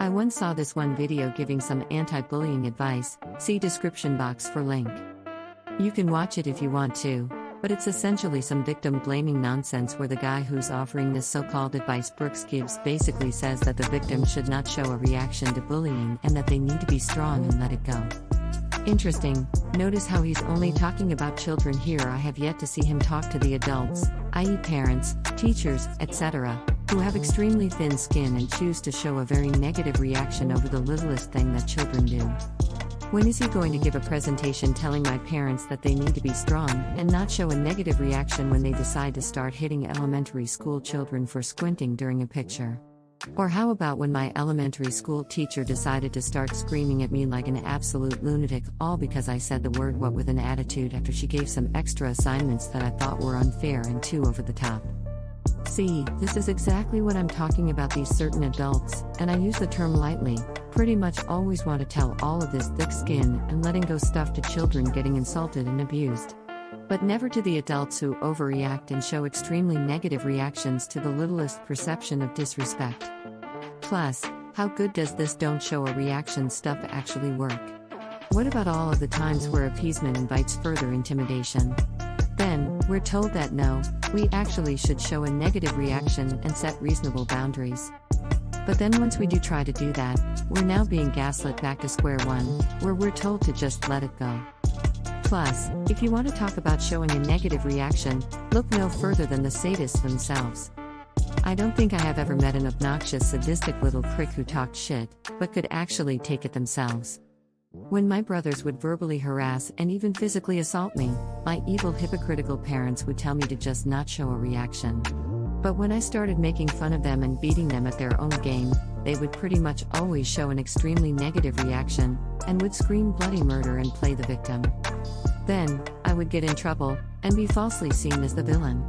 I once saw this one video giving some anti-bullying advice, see description box for link. You can watch it if you want to, but it's essentially some victim-blaming nonsense where the guy who's offering this so-called advice Brooks gives basically says that the victim should not show a reaction to bullying and that they need to be strong and let it go. Interesting, notice how he's only talking about children here. I have yet to see him talk to the adults, i.e. parents, teachers, etc., who have extremely thin skin and choose to show a very negative reaction over the littlest thing that children do. When is he going to give a presentation telling my parents that they need to be strong and not show a negative reaction when they decide to start hitting elementary school children for squinting during a picture? Or how about when my elementary school teacher decided to start screaming at me like an absolute lunatic, all because I said the word "what" with an attitude after she gave some extra assignments that I thought were unfair and too over the top. See, this is exactly what I'm talking about. These certain adults, and I use the term lightly, pretty much always want to tell all of this thick skin and letting go stuff to children getting insulted and abused. But never to the adults who overreact and show extremely negative reactions to the littlest perception of disrespect. Plus, how good does this "don't show a reaction" stuff actually work? What about all of the times where appeasement invites further intimidation? Then, we're told that no, we actually should show a negative reaction and set reasonable boundaries. But then once we do try to do that, we're now being gaslit back to square one, where we're told to just let it go. Plus, if you want to talk about showing a negative reaction, look no further than the sadists themselves. I don't think I have ever met an obnoxious, sadistic little prick who talked shit, but could actually take it themselves. When my brothers would verbally harass and even physically assault me, my evil, hypocritical parents would tell me to just not show a reaction. But when I started making fun of them and beating them at their own game, they would pretty much always show an extremely negative reaction, and would scream bloody murder and play the victim. Then, I would get in trouble, and be falsely seen as the villain.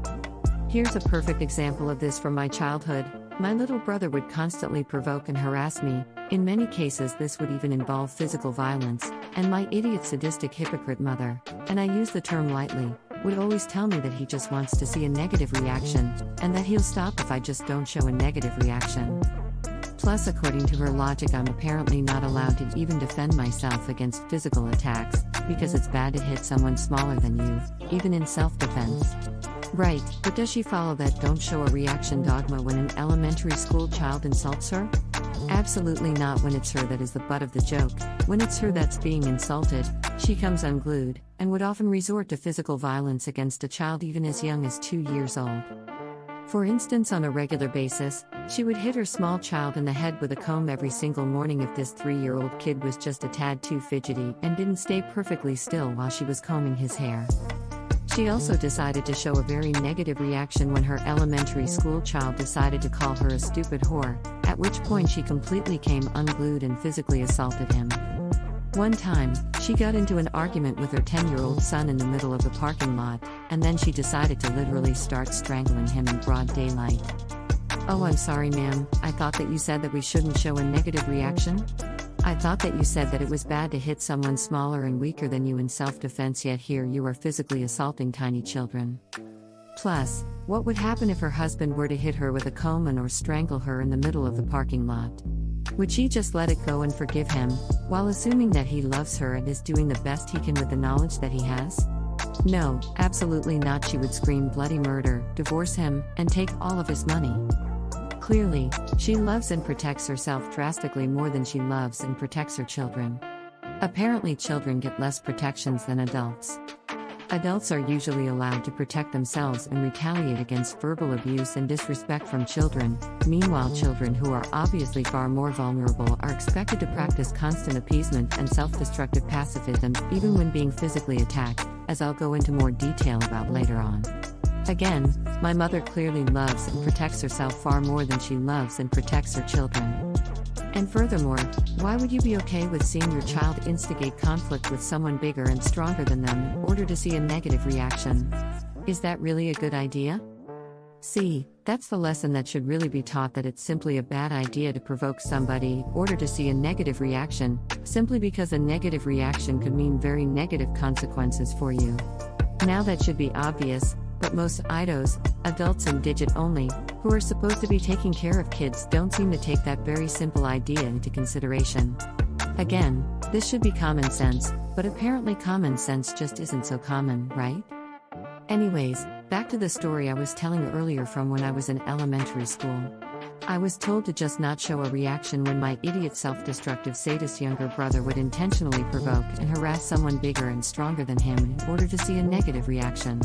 Here's a perfect example of this from my childhood. My little brother would constantly provoke and harass me. In many cases this would even involve physical violence, and my idiot, sadistic, hypocrite mother, and I use the term lightly, would always tell me that he just wants to see a negative reaction, and that he'll stop if I just don't show a negative reaction. Plus, according to her logic, I'm apparently not allowed to even defend myself against physical attacks, because it's bad to hit someone smaller than you, even in self-defense. Right, but does she follow that "don't show a reaction" dogma when an elementary school child insults her? Absolutely not. When it's her that is the butt of the joke, when it's her that's being insulted, she comes unglued, and would often resort to physical violence against a child even as young as 2 years old. For instance, on a regular basis, she would hit her small child in the head with a comb every single morning if this 3-year-old kid was just a tad too fidgety and didn't stay perfectly still while she was combing his hair. She also decided to show a very negative reaction when her elementary school child decided to call her a stupid whore, at which point she completely came unglued and physically assaulted him. One time, she got into an argument with her 10-year-old son in the middle of the parking lot, and then she decided to literally start strangling him in broad daylight. "Oh, I'm sorry, ma'am, I thought that you said that we shouldn't show a negative reaction? I thought that you said that it was bad to hit someone smaller and weaker than you in self-defense, yet here you are physically assaulting tiny children." Plus, what would happen if her husband were to hit her with a comb or strangle her in the middle of the parking lot? Would she just let it go and forgive him, while assuming that he loves her and is doing the best he can with the knowledge that he has? No, absolutely not. She would scream bloody murder, divorce him, and take all of his money. Clearly, she loves and protects herself drastically more than she loves and protects her children. Apparently, children get less protections than adults. Adults are usually allowed to protect themselves and retaliate against verbal abuse and disrespect from children. Meanwhile, children who are obviously far more vulnerable are expected to practice constant appeasement and self-destructive pacifism even when being physically attacked, as I'll go into more detail about later on. Again, my mother clearly loves and protects herself far more than she loves and protects her children. And furthermore, why would you be okay with seeing your child instigate conflict with someone bigger and stronger than them in order to see a negative reaction? Is that really a good idea? See, that's the lesson that should really be taught, that it's simply a bad idea to provoke somebody in order to see a negative reaction, simply because a negative reaction could mean very negative consequences for you. Now that should be obvious, but most IDOs, adults and digit only, who are supposed to be taking care of kids don't seem to take that very simple idea into consideration. Again, this should be common sense, but apparently common sense just isn't so common, right? Anyways, back to the story I was telling earlier from when I was in elementary school. I was told to just not show a reaction when my idiot self-destructive sadist younger brother would intentionally provoke and harass someone bigger and stronger than him in order to see a negative reaction.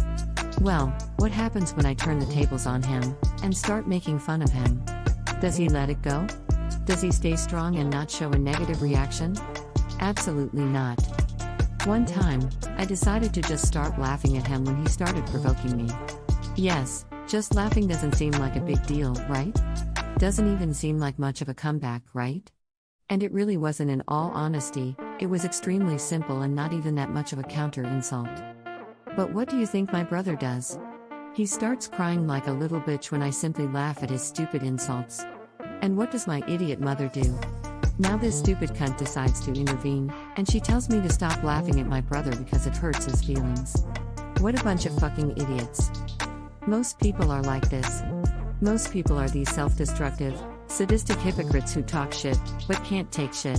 Well, what happens when I turn the tables on him and start making fun of him? Does he let it go? Does he stay strong and not show a negative reaction? Absolutely not. One time, I decided to just start laughing at him when he started provoking me. Yes, just laughing doesn't seem like a big deal, right? Doesn't even seem like much of a comeback, right? And it really wasn't. In all honesty, it was extremely simple and not even that much of a counter-insult. But what do you think my brother does? He starts crying like a little bitch when I simply laugh at his stupid insults. And what does my idiot mother do? Now this stupid cunt decides to intervene, and she tells me to stop laughing at my brother because it hurts his feelings. What a bunch of fucking idiots. Most people are like this. Most people are these self-destructive, sadistic hypocrites who talk shit, but can't take shit.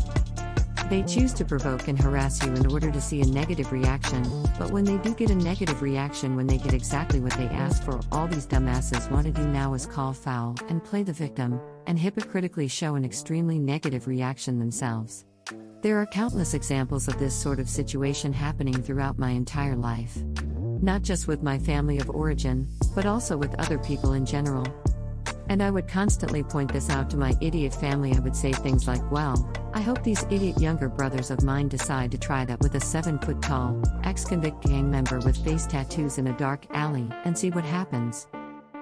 They choose to provoke and harass you in order to see a negative reaction, but when they do get a negative reaction, when they get exactly what they asked for, all these dumbasses want to do now is call foul and play the victim, and hypocritically show an extremely negative reaction themselves. There are countless examples of this sort of situation happening throughout my entire life. Not just with my family of origin, but also with other people in general. And I would constantly point this out to my idiot family. I would say things like, well, I hope these idiot younger brothers of mine decide to try that with a 7-foot-tall, ex-convict gang member with face tattoos in a dark alley, and see what happens.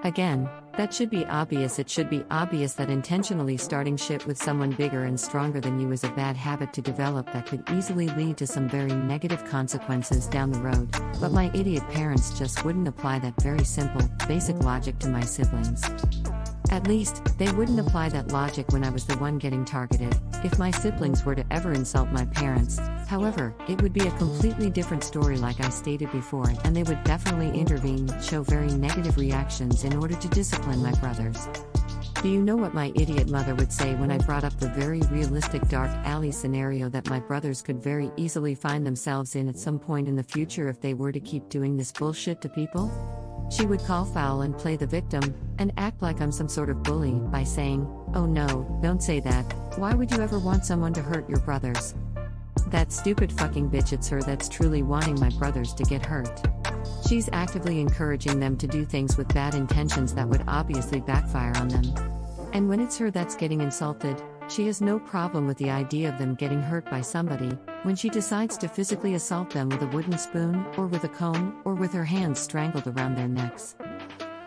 Again, that should be obvious. It should be obvious that intentionally starting shit with someone bigger and stronger than you is a bad habit to develop that could easily lead to some very negative consequences down the road, but my idiot parents just wouldn't apply that very simple, basic logic to my siblings. At least, they wouldn't apply that logic when I was the one getting targeted, if my siblings were to ever insult my parents. However, it would be a completely different story like I stated before, and they would definitely intervene, show very negative reactions in order to discipline my brothers. Do you know what my idiot mother would say when I brought up the very realistic dark alley scenario that my brothers could very easily find themselves in at some point in the future if they were to keep doing this bullshit to people? She would call foul and play the victim, and act like I'm some sort of bully, by saying, "Oh no, don't say that, why would you ever want someone to hurt your brothers? That stupid fucking bitch, it's her that's truly wanting my brothers to get hurt. She's actively encouraging them to do things with bad intentions that would obviously backfire on them. And when it's her that's getting insulted, she has no problem with the idea of them getting hurt by somebody, when she decides to physically assault them with a wooden spoon, or with a comb, or with her hands strangled around their necks."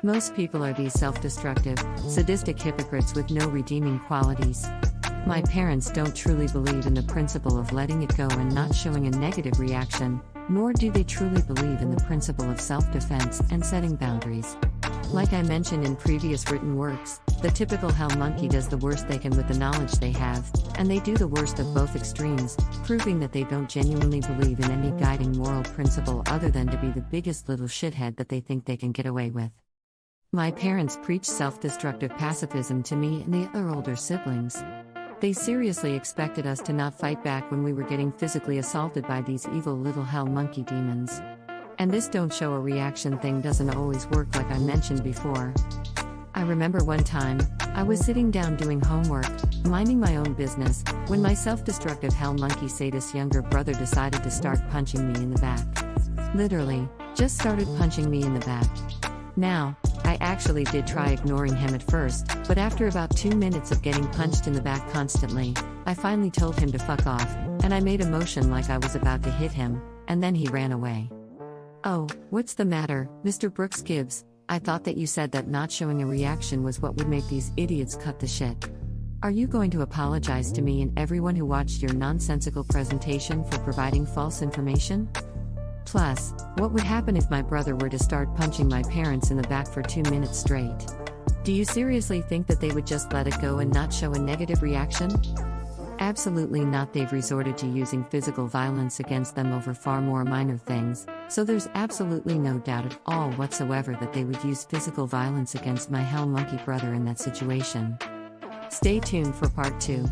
Most people are these self-destructive, sadistic hypocrites with no redeeming qualities. My parents don't truly believe in the principle of letting it go and not showing a negative reaction, nor do they truly believe in the principle of self-defense and setting boundaries. Like I mentioned in previous written works, the typical hell monkey does the worst they can with the knowledge they have, and they do the worst of both extremes, proving that they don't genuinely believe in any guiding moral principle other than to be the biggest little shithead that they think they can get away with. My parents preached self-destructive pacifism to me and the other older siblings. They seriously expected us to not fight back when we were getting physically assaulted by these evil little hell monkey demons. And this don't show a reaction thing doesn't always work, like I mentioned before. I remember one time, I was sitting down doing homework, minding my own business, when my self-destructive hell monkey sadist younger brother decided to start punching me in the back. Literally, just started punching me in the back. Now, I actually did try ignoring him at first, but after about 2 minutes of getting punched in the back constantly, I finally told him to fuck off, and I made a motion like I was about to hit him, and then he ran away. "Oh, what's the matter, Mr. Brooks Gibbs? I thought that you said that not showing a reaction was what would make these idiots cut the shit. Are you going to apologize to me and everyone who watched your nonsensical presentation for providing false information? Plus, what would happen if my brother were to start punching my parents in the back for 2 minutes straight? Do you seriously think that they would just let it go and not show a negative reaction?" Absolutely not. They've resorted to using physical violence against them over far more minor things, so there's absolutely no doubt at all whatsoever that they would use physical violence against my hell monkey brother in that situation. Stay tuned for part 2.